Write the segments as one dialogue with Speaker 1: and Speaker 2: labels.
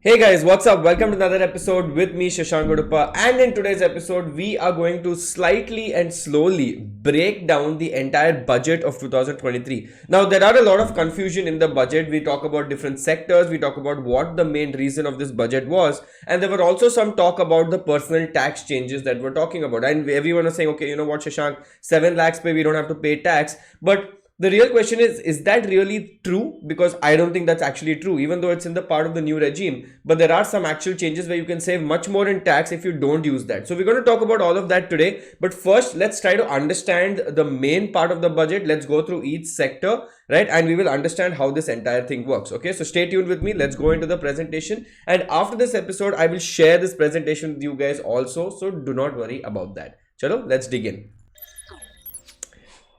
Speaker 1: Hey guys, what's up? Welcome to another episode with me, Shashank Udupa. And in today's episode, we are going to slightly and slowly break down the entire budget of 2023. Now, there are a lot of confusion in the budget. We talk about different sectors, we talk about what the main reason of this budget was, and there were also some talk about the personal tax changes that we're talking about. And everyone was saying, okay, you know what, Shashank, 7 lakhs pay, we don't have to pay tax. But the real question is that really true? Because I don't think that's actually true, even though it's in the part of the new regime. But there are some actual changes where you can save much more in tax if you don't use that. So we're going to talk about all of that today. But first, let's try to understand the main part of the budget. Let's go through each sector, right? And we will understand how this entire thing works. Okay, so stay tuned with me. Let's go into the presentation. And after this episode, I will share this presentation with you guys also. So do not worry about that. Chalo, let's dig in.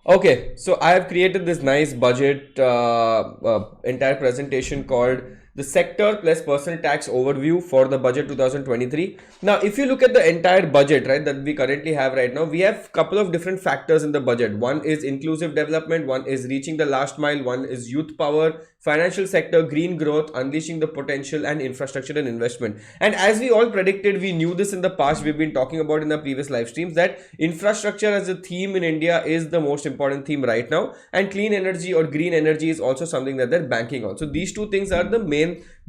Speaker 1: Okay, so I have created this nice budget entire presentation called the sector plus personal tax overview for the budget 2023. Now, if you look at the entire budget, right, that we currently have right now, we have a couple of different factors in the budget. One is inclusive development, one is reaching the last mile, one is youth power, financial sector, green growth, unleashing the potential, and infrastructure and investment. And as we all predicted, we knew this in the past, we've been talking about in the previous live streams, that infrastructure as a theme in India is the most important theme right now, and clean energy or green energy is also something that they're banking on. So these two things are the main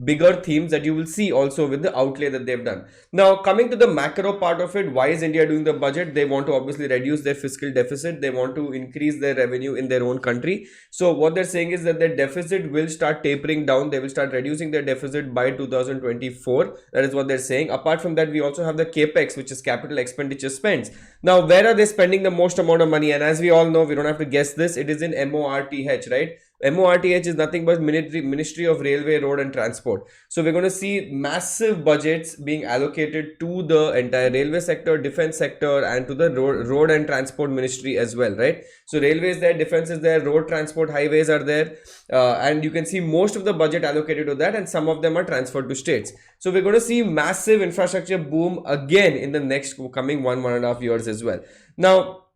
Speaker 1: bigger themes that you will see also with the outlay that they've done. Now, coming to the macro part of it, why is India doing the budget? They want to obviously reduce their fiscal deficit. They want to increase their revenue in their own country. So what they're saying is that their deficit will start tapering down. They will start reducing their deficit by 2024. That is what they're saying. Apart from that, we also have the capex, which is capital expenditure spends. Now, where are they spending the most amount of money? And as we all know, we don't have to guess this, it is in MORTH, right? MORTH is nothing but Ministry of Railway, Road and Transport. So we're going to see massive budgets being allocated to the entire railway sector, defense sector, and to the road and transport ministry as well, right? So railway is there, defense is there, road transport, highways are there, and you can see most of the budget allocated to that, and some of them are transferred to states. So we're going to see massive infrastructure boom again in the next coming 1.5 years as well. Now,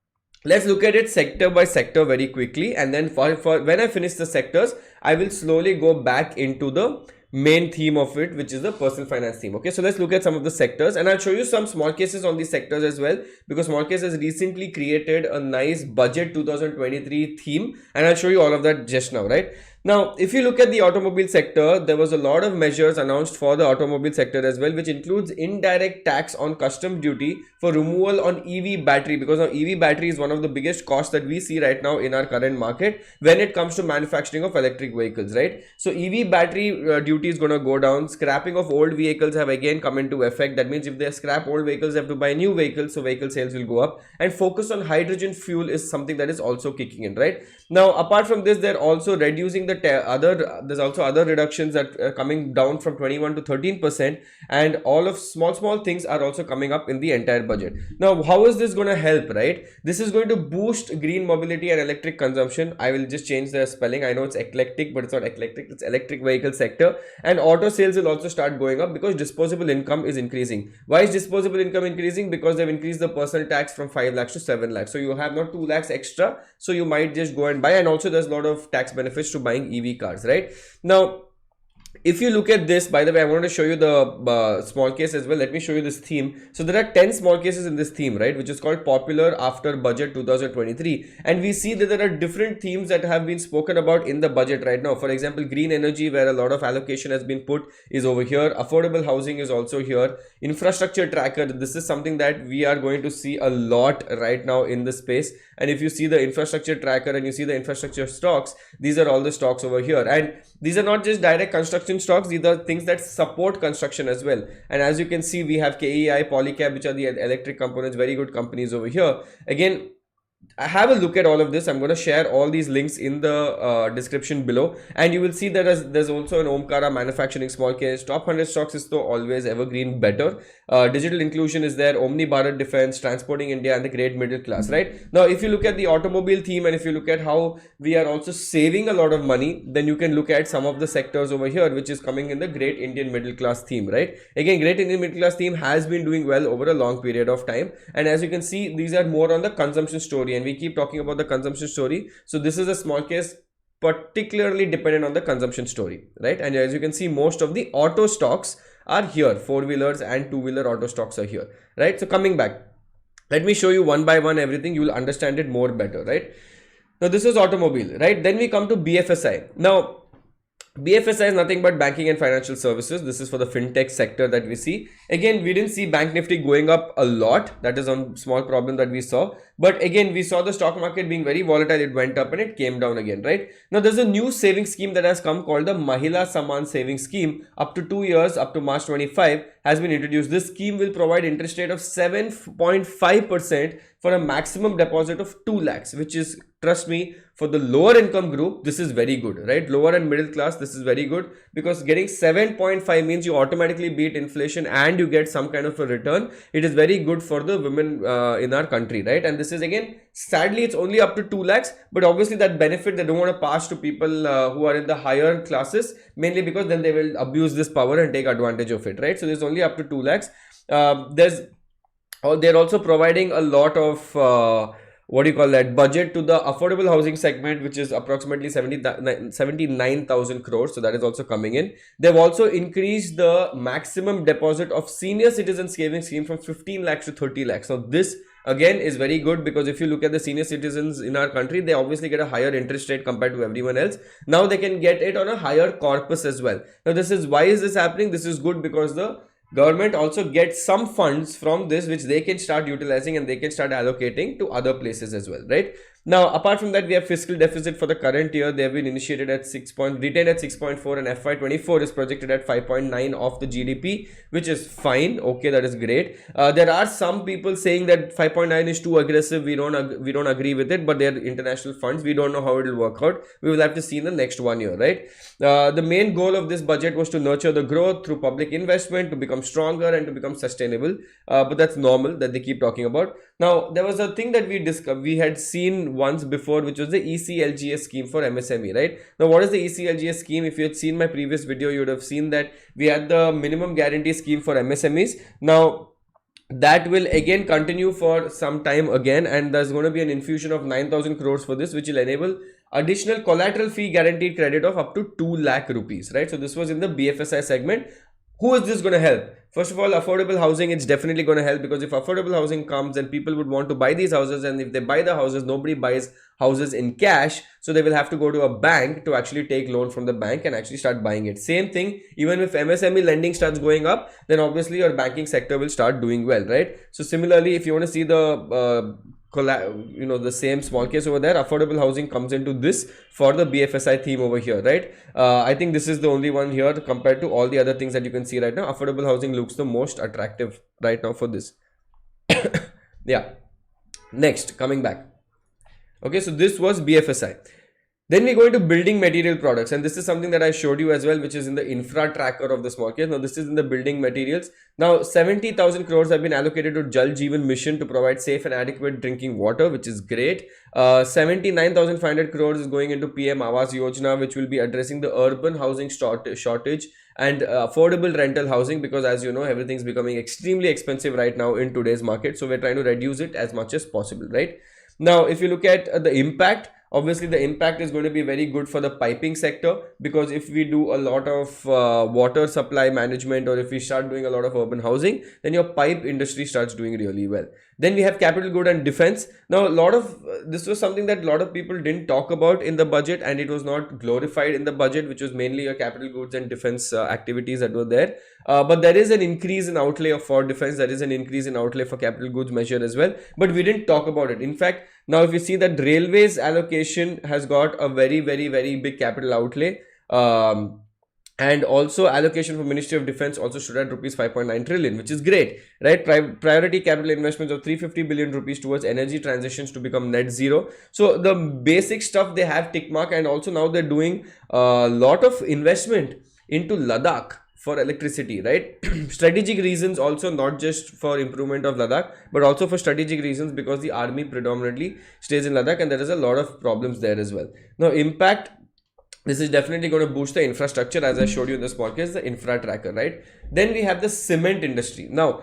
Speaker 1: let's look at it sector by sector very quickly, and then for when I finish the sectors, I will slowly go back into the main theme of it, which is the personal finance theme. Okay, so let's look at some of the sectors, and I'll show you some small cases on these sectors as well, because small case has recently created a nice budget 2023 theme, and I'll show you all of that just now, right? Now, if you look at the automobile sector, there was a lot of measures announced for the automobile sector as well, which includes indirect tax on custom duty for removal on EV battery, because now EV battery is one of the biggest costs that we see right now in our current market when it comes to manufacturing of electric vehicles, right? So EV battery duty is going to go down. Scrapping of old vehicles have again come into effect. That means if they scrap old vehicles, they have to buy new vehicles, so vehicle sales will go up. And focus on hydrogen fuel is something that is also kicking in, right? Now, apart from this, they're also reducing the there's also other reductions that are coming down from 21 to 13%, and all of small things are also coming up in the entire budget. Now, how is this going to help, right? This is going to boost green mobility and electric consumption. I will just change the spelling. I know it's eclectic, but it's not eclectic, it's electric vehicle sector. And auto sales will also start going up because disposable income is increasing. Why is disposable income increasing? Because they've increased the personal tax from 5 lakhs to 7 lakhs. So you have not 2 lakhs extra, so you might just go and buy. And also there's a lot of tax benefits to buying EV cars, right? Now, if you look at this, by the way, I wanted to show you the small case as well. Let me show you this theme. So there are 10 small cases in this theme, right, which is called Popular After Budget 2023. And we see that there are different themes that have been spoken about in the budget right now. For example, green energy, where a lot of allocation has been put, is over here. Affordable housing is also here. Infrastructure tracker, this is something that we are going to see a lot right now in the space. And if you see the infrastructure tracker and you see the infrastructure stocks, these are all the stocks over here. And these are not just direct construction stocks, these are things that support construction as well. And as you can see, we have KEI, Polycab, which are the electric components, very good companies over here. Again, have a look at all of this. I'm going to share all these links in the description below, and you will see that there's also an Omkara manufacturing small case. Top 100 stocks is though always evergreen better. Digital inclusion is there, Omni Bharat Defense, Transporting India, and the great middle class, right? Now, if you look at the automobile theme, and if you look at how we are also saving a lot of money, then you can look at some of the sectors over here, which is coming in the great Indian middle class theme, right? Again, great Indian middle class theme has been doing well over a long period of time. And as you can see, these are more on the consumption story, and we keep talking about the consumption story. So this is a small case particularly dependent on the consumption story, right? And as you can see, most of the auto stocks are here. 4-wheelers and 2-wheeler auto stocks are here, right? So coming back, let me show you one by one everything. You will understand it more better, right? Now this is automobile, right? Then we come to BFSI. Now BFSI is nothing but banking and financial services. This is for the fintech sector that we see. Again, we didn't see bank nifty going up a lot. That is one small problem that we saw. But again, we saw the stock market being very volatile. It went up and it came down again, right? Now, there's a new saving scheme that has come called the Mahila Saman Saving Scheme. Up to 2 years, up to March 25, has been introduced. This scheme will provide interest rate of 7.5% for a maximum deposit of 2 lakhs, which is, trust me, for the lower income group, this is very good, right? Lower and middle class, this is very good, because getting 7.5 means you automatically beat inflation and you get some kind of a return. It is very good for the women in our country, right? And this is, again, sadly, it's only up to 2 lakhs, but obviously that benefit they don't want to pass to people who are in the higher classes, mainly because then they will abuse this power and take advantage of it, right? So there's only up to 2 lakhs. They're also providing a lot of budget to the affordable housing segment, which is approximately 79,000 crores. So that is also coming in. They've also increased the maximum deposit of senior citizen savings scheme from 15 lakhs to 30 lakhs. So this again is very good, because if you look at the senior citizens in our country, they obviously get a higher interest rate compared to everyone else. Now they can get it on a higher corpus as well. Now why is this happening? This is good because the government also gets some funds from this, which they can start utilizing and they can start allocating to other places as well, right? Now, apart from that, we have fiscal deficit for the current year. They have been initiated at retained at 6.4, and FY24 is projected at 5.9 of the GDP, which is fine. Okay, that is great. There are some people saying that 5.9 is too aggressive. We don't agree with it, but they're international funds. We don't know how it will work out. We will have to see in the next 1 year, right? The main goal of this budget was to nurture the growth through public investment, to become stronger and to become sustainable. But that's normal that they keep talking about. Now, there was a thing that we had seen once before, which was the ECLGS scheme for MSME, right? Now, what is the ECLGS scheme? If you had seen my previous video, you would have seen that we had the minimum guarantee scheme for MSMEs. Now, that will again continue for some time again, and there's going to be an infusion of 9,000 crores for this, which will enable additional collateral fee guaranteed credit of up to 2 lakh rupees, right? So this was in the BFSI segment. Who is this going to help? First of all, affordable housing, it's definitely going to help, because if affordable housing comes, then people would want to buy these houses, and if they buy the houses, nobody buys houses in cash, so they will have to go to a bank to actually take loan from the bank and actually start buying it. Same thing, even if MSME lending starts going up, then obviously your banking sector will start doing well, right? So similarly, if you want to see the the same small case over there, affordable housing comes into this for the BFSI theme over here, right? I think this is the only one here compared to all the other things that you can see right now. Affordable housing looks the most attractive right now for this. Yeah. Next, coming back. Okay, so this was BFSI. Then we go into building material products, and this is something that I showed you as well, which is in the infra tracker of the small case. Now this is in the building materials. Now 70,000 crores have been allocated to Jal Jeevan mission to provide safe and adequate drinking water, which is great. 79,500 crores is going into PM Awas Yojana, which will be addressing the urban housing shortage and affordable rental housing, because as you know, everything's becoming extremely expensive right now in today's market. So we're trying to reduce it as much as possible, right? Now, if you look at the impact, obviously the impact is going to be very good for the piping sector, because if we do a lot of water supply management, or if we start doing a lot of urban housing, then your pipe industry starts doing really well. Then we have capital good and defense. Now this was something that a lot of people didn't talk about in the budget, and it was not glorified in the budget, which was mainly your capital goods and defense activities that were there. But there is an increase in outlay for defense. There is an increase in outlay for capital goods measure as well, but we didn't talk about it. In fact, now if you see that railways allocation has got a very big capital outlay, and also allocation for Ministry of Defense also stood at rupees 5.9 trillion, which is great, right? Priority capital investments of 350 billion rupees towards energy transitions to become net zero. So the basic stuff they have tick mark, and also now they're doing a lot of investment into Ladakh for electricity, right? Strategic reasons also, not just for improvement of Ladakh, but also for strategic reasons, because the army predominantly stays in Ladakh and there is a lot of problems there as well. Now, impact, this is definitely going to boost the infrastructure, as I showed you in this podcast, the infra tracker, right? Then we have the cement industry. Now,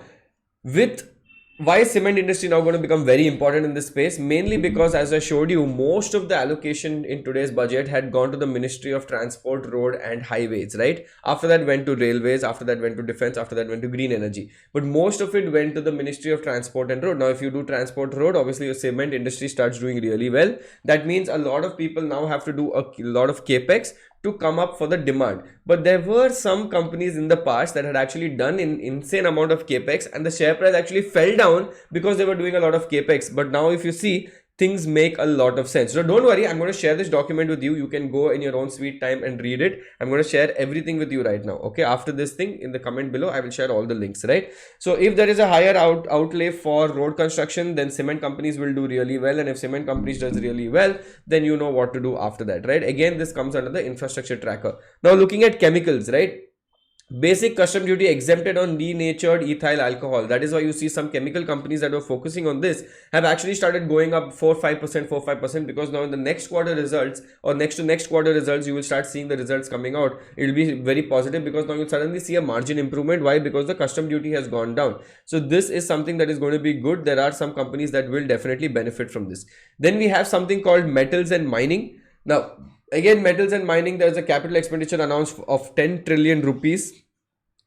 Speaker 1: with why is cement industry now going to become very important in this space? Mainly because, as I showed you, most of the allocation in today's budget had gone to the Ministry of Transport, Road and Highways, right? After that went to railways, after that went to defense, after that went to green energy. But most of it went to the Ministry of Transport and Road. Now, if you do transport road, obviously your cement industry starts doing really well. That means a lot of people now have to do a lot of capex to come up for the demand. But there were some companies in the past that had actually done an insane amount of capex, and the share price actually fell down because they were doing a lot of capex. But now if you see, things make a lot of sense. So don't worry, I'm going to share this document with you. You can go in your own sweet time and read it. I'm going to share everything with you right now. Okay, after this thing, in the comment below, I will share all the links, right? So if there is a higher outlay for road construction, then cement companies will do really well. And if cement companies does really well, then you know what to do after that, right? Again, this comes under the infrastructure tracker. Now looking at chemicals, right? Basic custom duty exempted on denatured ethyl alcohol. That is why you see some chemical companies that were focusing on this have actually started going up 4-5%, because now in the next quarter results or next to next quarter results, you will start seeing the results coming out. It will be very positive because now you suddenly see a margin improvement. Why? Because the custom duty has gone down. So this is something that is going to be good. There are some companies that will definitely benefit from this. Then we have something called metals and mining. Now, again, metals and mining, there is a capital expenditure announced of 10 trillion rupees.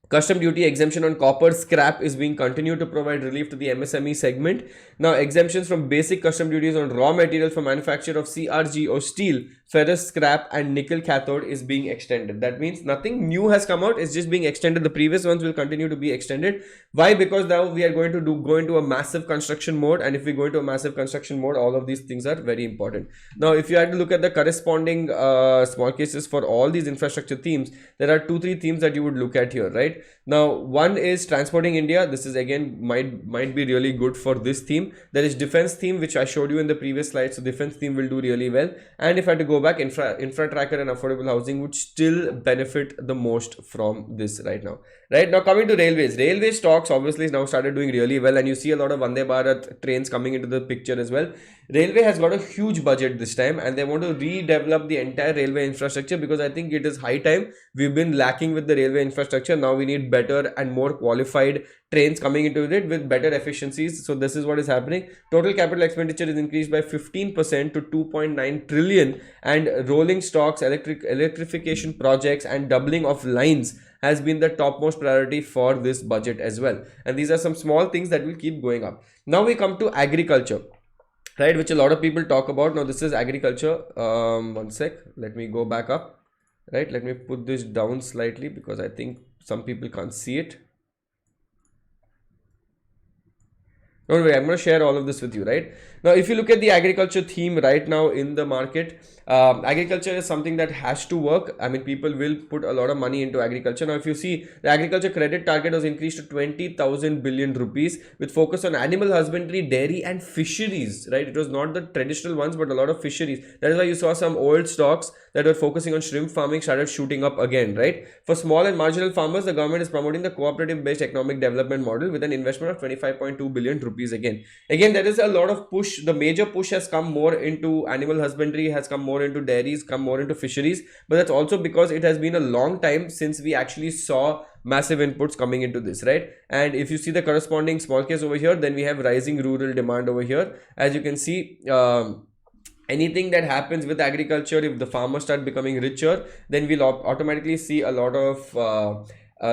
Speaker 1: Custom duty exemption on copper scrap is being continued to provide relief to the MSME segment. Now, exemptions from basic custom duties on raw materials for manufacture of CRG or steel, ferrous scrap and nickel cathode is being extended. That means nothing new has come out, it's just being extended. The previous ones will continue to be extended. Why? Because now we are going to go into a massive construction mode, and if we go into a massive construction mode, all of these things are very important. Now, if you had to look at the corresponding small cases for all these infrastructure themes, there are 2-3 themes that you would look at here, right? Now, one is transporting India. This is again might be really good for this theme. There is defense theme, which I showed you in the previous slide. So defense theme will do really well. And if I had to go back, infra tracker and affordable housing would still benefit the most from this right now. Right now, coming to railways. Railway stocks obviously now started doing really well, and you see a lot of Vande Bharat trains coming into the picture as well. Railway has got a huge budget this time, and they want to redevelop the entire railway infrastructure because I think it is high time. We've been lacking with the railway infrastructure. Now we need better and more qualified trains coming into it with better efficiencies. So this is what is happening. Total capital expenditure is increased by 15% to 2.9 trillion, and rolling stocks, electrification projects and doubling of lines has been the topmost priority for this budget as well. And these are some small things that will keep going up. Now we come to agriculture, right, which a lot of people talk about. Now this is agriculture. One sec, let me go back up, right? Let me put this down slightly because I think some people can't see it. Don't worry, I'm going to share all of this with you, right? Now, if you look at the agriculture theme right now in the market, agriculture is something that has to work. I mean, people will put a lot of money into agriculture. Now, if you see, the agriculture credit target was increased to 20,000 billion rupees with focus on animal husbandry, dairy and fisheries, right? It was not the traditional ones, but a lot of fisheries. That is why you saw some old stocks that were focusing on shrimp farming started shooting up again, right? For small and marginal farmers, the government is promoting the cooperative-based economic development model with an investment of 25.2 billion rupees again. There is a lot of push. The major push has come more into animal husbandry, has come more into dairies, come more into fisheries, but that's also because it has been a long time since we actually saw massive inputs coming into this, right? And if you see the corresponding small case over here, then we have rising rural demand over here. As you can see, anything that happens with agriculture, if the farmers start becoming richer, then we'll automatically see a lot of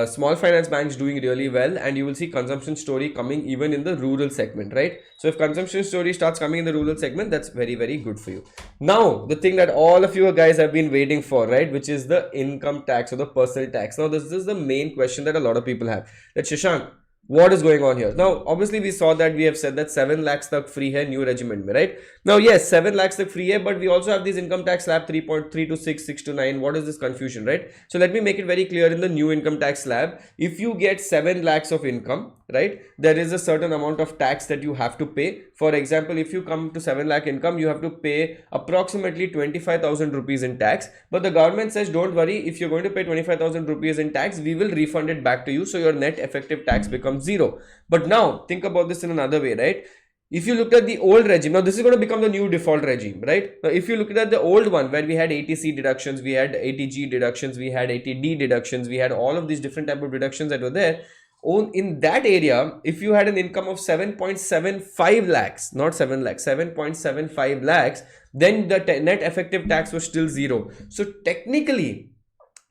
Speaker 1: small finance banks doing really well, and you will see consumption story coming even in the rural segment, right? So if consumption story starts coming in the rural segment, that's very, very good for you. Now, the thing that all of you guys have been waiting for, right, which is the income tax or the personal tax. Now, this is the main question that a lot of people have. That Shashank, what is going on here? Now, obviously, we saw that we have said that 7 lakhs tak free hai new regiment, right? Now, yes, 7 lakhs tak free hai, but we also have these income tax slab 3.3 to 6, 6 to 9. What is this confusion, right? So let me make it very clear in the new income tax slab. If you get 7 lakhs of income, right, there is a certain amount of tax that you have to pay. For example, if you come to 7 lakh income, you have to pay approximately 25,000 rupees in tax. But the government says, don't worry, if you're going to pay 25,000 rupees in tax, we will refund it back to you. So your net effective tax becomes zero. But now think about this in another way, right? If you looked at the old regime, now this is going to become the new default regime, right? Now, if you look at the old one where we had 80C deductions, we had 80G deductions, we had 80D deductions, we had all of these different type of deductions that were there. in that area, if you had an income of 7.75 lakhs, not 7 lakhs, 7.75 lakhs, then the net effective tax was still zero. So technically,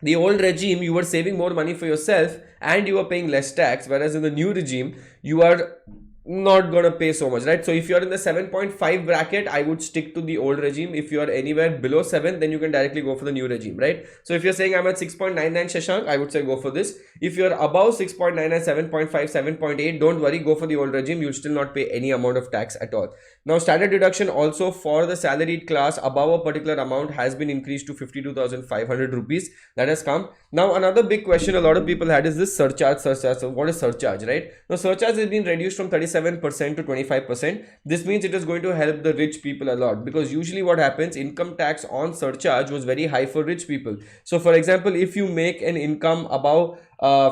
Speaker 1: the old regime, you were saving more money for yourself and you were paying less tax, whereas in the new regime, you are not gonna pay so much, right? So if you're in the 7.5 bracket, I would stick to the old regime. If you're anywhere below 7, then you can directly go for the new regime, right? So if you're saying I'm at 6.99, Shashank, I would say go for this. If you're above 6.99, 7.5, 7.8, don't worry, go for the old regime. You'll still not pay any amount of tax at all. Now, standard deduction also for the salaried class above a particular amount has been increased to 52,500 rupees. That has come. Now, another big question a lot of people had is this surcharge. So what is surcharge, right? Now, surcharge has been reduced from 37% to 25%. This means it is going to help the rich people a lot, because usually what happens, income tax on surcharge was very high for rich people. So, for example, if you make an income above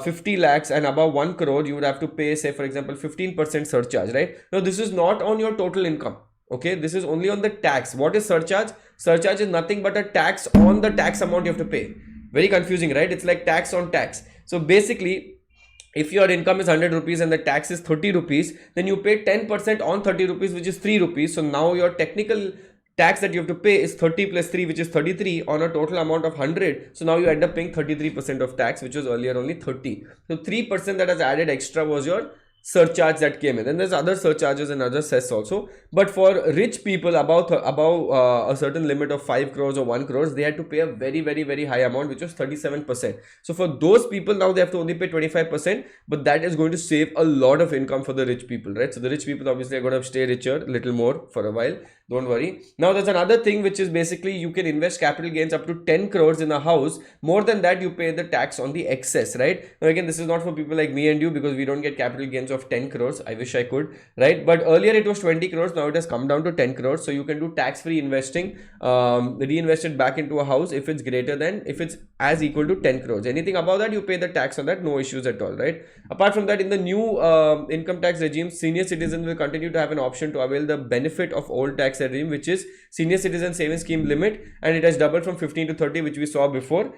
Speaker 1: 50 lakhs and above 1 crore, you would have to pay, say, for example, 15% surcharge, right? Now, this is not on your total income. Okay, this is only on the tax. What is surcharge? Surcharge is nothing but a tax on the tax amount you have to pay. Very confusing, right? It's like tax on tax. So basically, if your income is 100 rupees and the tax is 30 rupees, then you pay 10% on 30 rupees, which is 3 rupees. So now your technical tax that you have to pay is 30 plus 3, which is 33 on a total amount of 100. So now you end up paying 33% of tax, which was earlier only 30. So 3% that has added extra was your surcharge that came in. And there's other surcharges and other cess also, but for rich people above a certain limit of 5 crores or 1 crores, they had to pay a very high amount, which was 37%. So for those people, now they have to only pay 25%, but that is going to save a lot of income for the rich people, right? So the rich people obviously are going to stay richer a little more for a while. Don't worry. Now there's another thing, which is basically you can invest capital gains up to 10 crores in a house. More than that, you pay the tax on the excess, right? Now again, this is not for people like me and you, because we don't get capital gains of 10 crores. I wish I could, right? But earlier it was 20 crores. Now it has come down to 10 crores. So you can do tax-free investing, reinvest it back into a house if it's greater than, if it's as equal to 10 crores. Anything above that, you pay the tax on that. No issues at all, right? Apart from that, in the new income tax regime, senior citizens will continue to have an option to avail the benefit of old tax regime, which is senior citizen savings scheme limit, and it has doubled from 15 to 30, which we saw before.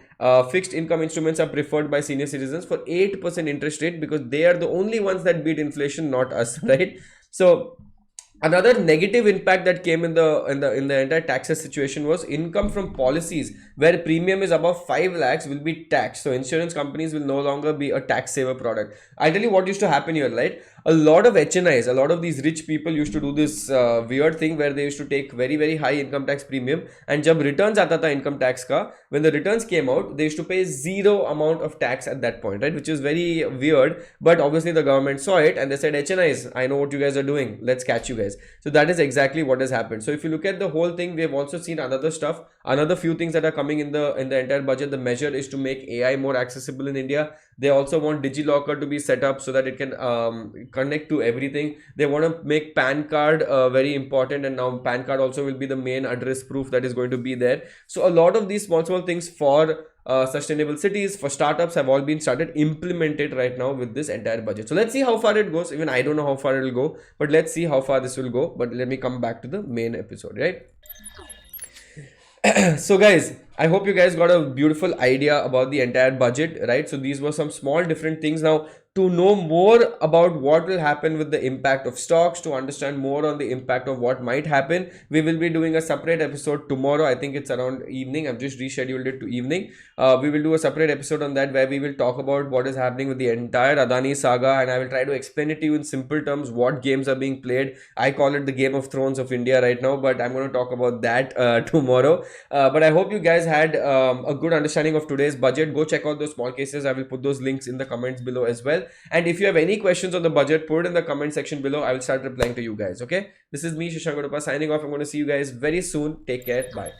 Speaker 1: Fixed income instruments are preferred by senior citizens for 8% interest rate, because they are the only ones that beat inflation, not us, right? So another negative impact that came in the entire taxes situation was income from policies where premium is above 5 lakhs will be taxed. So insurance companies will no longer be a tax saver product. I'll tell you what used to happen here, right? A lot of HNIs, a lot of these rich people used to do this weird thing where they used to take very high income tax premium, and jab returns aata tha income tax ka, when the returns came out, they used to pay zero amount of tax at that point, right? Which is very weird, but obviously the government saw it and they said, HNIs, I know what you guys are doing, let's catch you guys. So that is exactly what has happened. So if you look at the whole thing, we have also seen another stuff, another few things that are coming in the entire budget. The measure is to make AI more accessible in India. They also want DigiLocker to be set up so that it can connect to everything. They want to make PAN card very important, and now PAN card also will be the main address proof that is going to be there. So a lot of these small things for sustainable cities, for startups, have all been started implemented right now with this entire budget. So let's see how far it goes. Even I don't know how far it will go, but let's see how far this will go. But let me come back to the main episode, right? So guys, I hope you guys got a beautiful idea about the entire budget, right? So these were some small different things. Now, to know more about what will happen with the impact of stocks, to understand more on the impact of what might happen, we will be doing a separate episode tomorrow. I think it's around evening. I've just rescheduled it to evening. We will do a separate episode on that where we will talk about what is happening with the entire Adani saga, and I will try to explain it to you in simple terms what games are being played. I call it the Game of Thrones of India right now, but I'm going to talk about that tomorrow. But I hope you guys had a good understanding of today's budget. Go check out those small cases. I will put those links in the comments below as well. And if you have any questions on the budget, put it in the comment section below. I will start replying to you guys. Okay. This is me, Shashank, Udupa, signing off. I'm going to see you guys very soon. Take care. Bye.